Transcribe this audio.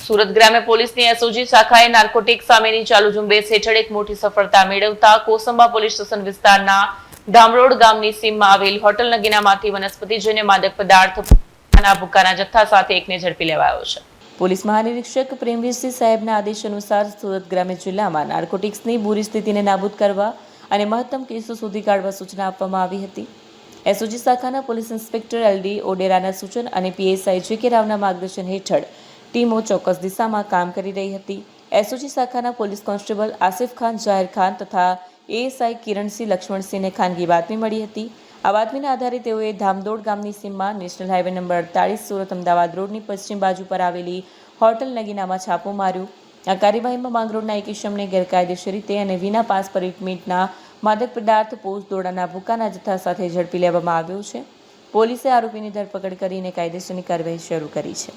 સુરત ગ્રામ્ય પોલીસની SOG શાખાએ narcotics સામેની ચાલુ ઝુંબેશ હેઠળ એક મોટી સફળતા મેળવતા કોસંબા પોલીસ સ્ટેશન વિસ્તારના ધામરોડ ગામની સીમમાં આવેલ હોટલ નગીનામાંથી વનસ્પતિજન્ય માદક પદાર્થના ભૂક્કાના જથ્થા સાથે એકને ઝડપી લેવાયો છે। પોલીસ મહાનિરીક્ષક પ્રેમવીરસિંહ સાહેબના આદેશ અનુસાર સુરત ગ્રામ્ય જિલ્લામાં નાર્કોટિક્સની બુરી સ્થિતિને નાબૂદ કરવા અને મહત્તમ કેસો શોધી કાઢવા સૂચના આપવામાં આવી હતી। એસઓજી શાખાના પોલીસ ઇન્સ્પેક્ટર એલડી ઓડેરાના સૂચન અને પીએસઆઈ જે.કે. રાવના માર્ગદર્શન હેઠળ ટીમો ચોક્કસ દિશામાં કામ કરી રહી હતી। એસઓજી શાખાના પોલીસ કોન્સ્ટેબલ આસિફ ખાન જાહેર ખાન તથા એએસઆઈ કિરણસિંહ લક્ષ્મણસિંહને ખાનગી બાતમી મળી હતી। આ બાતમીના આધારે તેઓએ ધામદોડ ગામની સીમમાં national highway number 48 Surat Ahmedabad રોડની પશ્ચિમ બાજુ પર આવેલી હોટલ નગીનામાં છાપો માર્યો। આ કાર્યવાહીમાં માંગરોળના એક ઇસમને ગેરકાયદેસર રીતે અને વિના પાસ પરમિટના માદક પદાર્થ પોસ્ટ દોડાના ભૂક્કાના જથ્થા સાથે ઝડપી લેવામાં આવ્યો છે। પોલીસે આરોપીની ધરપકડ કરીને કાયદેસરની કાર્યવાહી શરૂ કરી છે।